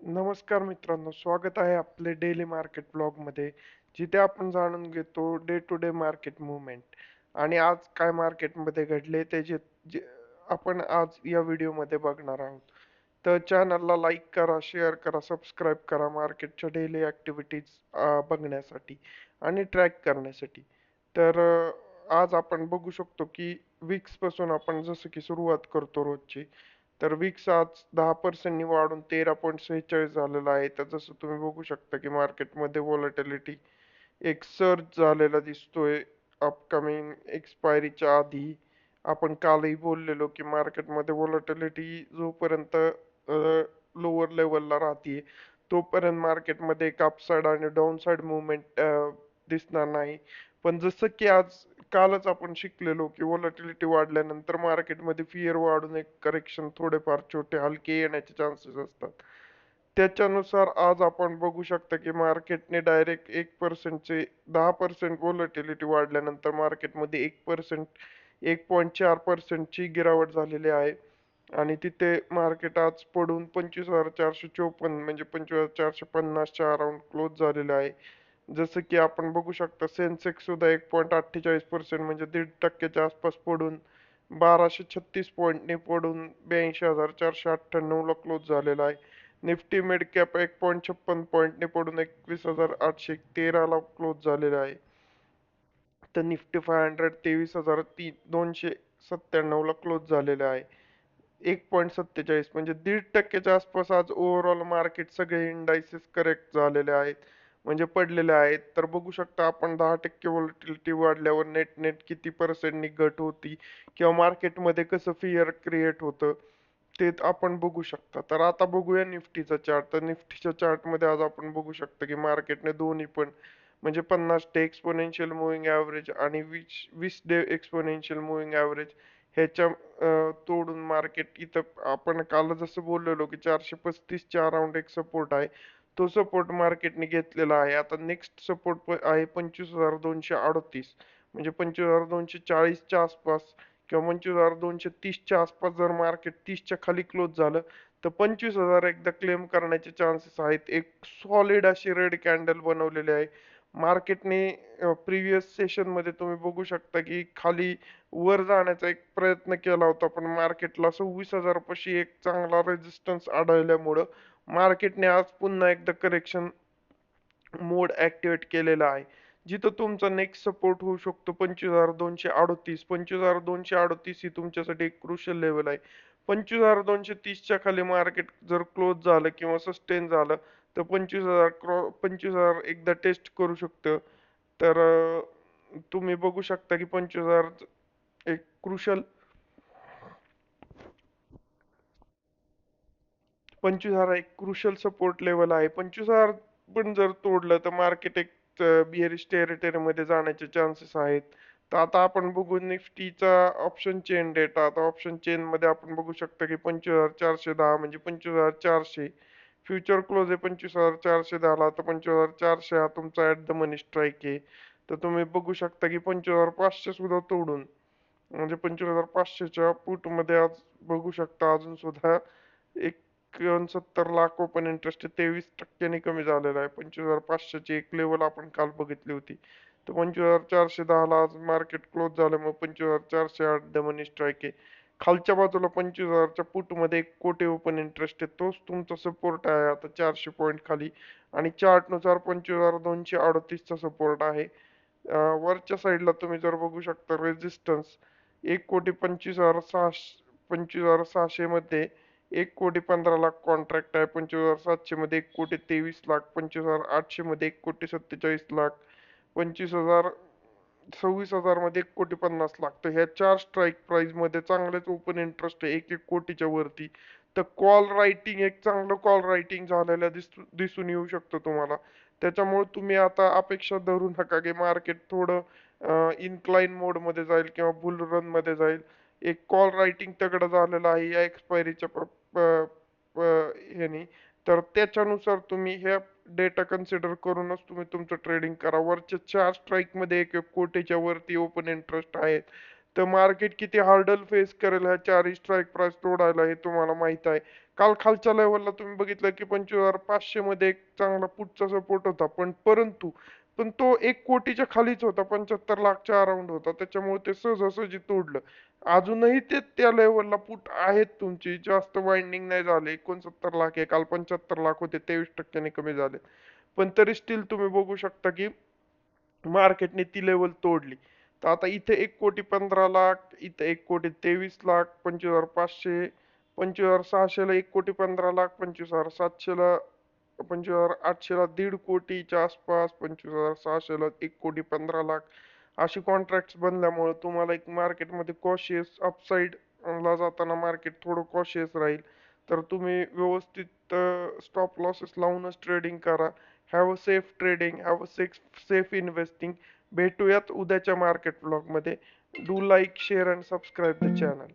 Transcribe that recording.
नमस्कार मित्रांनो, स्वागत आहे आपले डेली मार्केट ब्लॉगमध्ये, जिथे आपण जाणून घेतो day to day market movement आणि आज काय मार्केटमध्ये घडले ते जे आपण आज या व्हिडिओमध्ये बघणार आहोत. तर चॅनलला लाईक करा, शेअर करा, सबस्क्राईब करा मार्केटच्या डेली ॲक्टिव्हिटीज बघण्यासाठी आणि ट्रॅक करण्यासाठी. तर आज आपण बघू शकतो की विक्सपासून आपण जसं की सुरुवात करतो रोजची. तर विक्स आज 10% वाढून 13.46 झालेला आहे. तर जसं तुम्ही बघू शकता की मार्केटमध्ये व्हॉलॅटिलिटी एक सर्ज झालेला दिसतोय अपकमिंग एक्सपायरीच्या आधी. आपण कालही बोललेलो की मार्केटमध्ये व्हॉलॅटिलिटी जोपर्यंत लोअर लेवलला राहते तोपर्यंत मार्केटमध्ये एक अपसाइड आणि डाऊनसाइड मुवमेंट दिसणार नाही. पण जसं की कालच आपण शिकलेलो की व्हॉलॅटिलिटी वाढल्यानंतर मार्केटमध्ये फिअर वाढून एक करेक्शन थोडेफार छोटे हलके येण्याचे चान्सेस असतात. त्याच्यानुसार आज आपण बघू शकता की मार्केटने डायरेक्ट 1%चे 10% व्हॉलॅटिलिटी वाढल्यानंतर मार्केटमध्ये 1% 1.4%ची गिरावट झालेली आहे. आणि तिथे मार्केट आज पडून 25,454 म्हणजे 25,450च्या अराउंड क्लोज झालेलं आहे. जसं की आपण बघू शकता सेन्सेक्स सुद्धा 1.48% म्हणजे 1.5%च्या आसपास पडून 1236 पॉईंटने पडून 82,498ला क्लोज झालेला आहे. निफ्टी मिड कॅप 1.56 पॉईंटने पडून 21,813ला क्लोज झालेला आहे. तर निफ्टी 500 23,297ला क्लोज झालेला आहे. 1.47 म्हणजे 1.5%च्या आसपास आज ओव्हरऑल मार्केट सगळे इंडायसेस करेक्ट झालेले आहेत म्हणजे पडलेले आहेत. तर बघू शकता आपण 10% व्हॉलॅटिलिटी वाढल्यावर नेट नेट किती पर्सेंटनी घट होती किंवा मार्केटमध्ये कसं फिअर क्रिएट होतं ते आपण बघू शकता. तर आता बघूया निफ्टीचा चार्ट. तर निफ्टीच्या चार्टमध्ये आज आपण बघू शकता की मार्केटने दोन्ही पण म्हणजे 50 डे एक्सपोनेन्शियल मूव्हिंग ॲव्हरेज आणि 20 डे एक्सपोनेन्शियल मूव्हिंग ॲव्हरेज ह्याच्या तोडून मार्केट इथं आपण काल जसं बोललेलो की 435च्या अराउंड एक सपोर्ट आहे. तो सपोर्ट मार्केटने घेतलेला आहे. आता नेक्स्ट सपोर्ट आहे 25,238 म्हणजे 25,240च्या आसपास किंवा 25,230च्या आसपास जर मार्केट 30च्या खाली क्लोज झालं तर 25,000 एकदा क्लेम करण्याचे चान्सेस आहेत. एक सॉलिड अशी रेड कॅन्डल बनवलेली आहे. मार्केटने प्रिव्हियस सेशनमध्ये तुम्ही बघू शकता की खाली वर जाण्याचा एक प्रयत्न केला होता पण मार्केटला 26,000 पाशी एक चांगला रेजिस्टन्स आढळल्यामुळं मार्केटने आज पुन्हा एकदा करेक्शन मोड ऍक्टिव्हेट केलेला आहे. जिथं तुमचा नेक्स्ट सपोर्ट होऊ शकतो 25,238. 25,238 ही तुमच्यासाठी एक क्रुशियल लेवल आहे. 25,230च्या खाली मार्केट जर क्लोज झालं किंवा सस्टेन झालं तर 25,000 एकदा टेस्ट करू शकतं. तर तुम्ही बघू शकता की 25,000 एक क्रुशल 25,000 एक क्रुशियल सपोर्ट लेवल आहे. 25,000 पण जर तोडलं तर मार्केट एक बिअरिश टेरिटरीमध्ये जाण्याचे चान्सेस आहेत. तर आता आपण बघू निफ्टीचा ऑप्शन चेन डेटा. आता ऑप्शन चेनमध्ये आपण बघू शकता की 25,410 म्हणजे 25,400 फ्युचर क्लोज आहे 25,410ला तर 25,400 हा तुमचा ॲट द मनी स्ट्राईक आहे. तर तुम्ही बघू शकता की 25,500 सुद्धा तोडून म्हणजे 25,500च्या पुटमध्ये आज बघू शकता अजून सुद्धा 69 लाख ओपन इंटरेस्ट 23% कमी झालेला आहे. 25,500ची एक लेवल आपण काल बघितली होती. तर 25,410ला आज मार्केट क्लोज झाल्यामुळे 25,408 द मनी स्ट्राईक आहे. खालच्या बाजूला 25,000च्या पुटमध्ये 1 कोटी ओपन इंटरेस्ट आहे. तोच तुमचा सपोर्ट आहे आता 400 पॉईंट खाली आणि चार्टनुसार 25,238चा सपोर्ट आहे. वरच्या साईडला तुम्ही जर बघू शकता रेझिस्टन्स 1,25,600 मध्ये 1,15,00,000 कॉन्ट्रॅक्ट आहे. 25,700 मध्ये 1,23,00,000 25,800 मध्ये 1,47,00,000 25,000 26,000 मध्ये 1,50,00,000 तर ह्या चार स्ट्राईक प्राइस मध्ये चांगलेच ओपन इंटरेस्ट आहे 1-1 कोटीच्या वरती. तर कॉल रायटिंग एक चांगलं कॉल रायटिंग झालेलं दिसून येऊ शकतं तुम्हाला. त्याच्यामुळे तुम्ही आता अपेक्षा धरू नका की मार्केट थोडं इन्क्लाइन मोडमध्ये जाईल किंवा बुल रन मध्ये जाईल. एक कॉल रायटिंग तगडं झालेलं आहे या एक्सपायरीच्या ह्यानी. तर त्याच्यानुसार तुम्ही ह्या डेटा कन्सिडर करूनच तुम्ही तुमचं ट्रेडिंग करा. वरच्या 4 स्ट्राईकमध्ये 1-1 कोटीच्या वरती ओपन इंटरेस्ट आहेत. तर मार्केट किती हार्डल फेस करेल ह्या चारही स्ट्राईक प्राइस तोडायला हे तुम्हाला माहित आहे. काल खालच्या लेवलला तुम्ही बघितलं की 25,500 मध्ये एक चांगला पुटचा सपोर्ट होता, पण तो 1 कोटीच्या खालीच होता, 75 लाखच्या अराउंड होता, त्याच्यामुळे ते सहजासहजी तोडलं. अजूनही ते त्या लेवलला पुट आहेत तुमची, जास्त वाइंडिंग नाही झाले. 69 लाख आहे, काल 75 लाख होते, 23% कमी झाले. पण तरी स्टील तुम्ही बघू शकता की मार्केटने ती लेवल तोडली. तर आता इथे 1,15,00,000, इथे 1,23,00,000, 25,500, 25,600ला 1,15,00,000, 25,700ला, 25,800ला 1,50,00,000च्या आसपास, 25,600ला 1,15,00,000 अशी कॉन्ट्रॅक्ट्स बनल्यामुळे तुम्हाला एक मार्केटमध्ये कॉशियस अपसाईड ला जाताना मार्केट थोडं कॉशियस राहील. तर तुम्ही व्यवस्थित स्टॉप लॉसेस लावूनच ट्रेडिंग करा. Have a safe trading, have a safe investing. भेटूयात उद्याच्या मार्केट ब्लॉगमध्ये. Do like, share and subscribe the channel.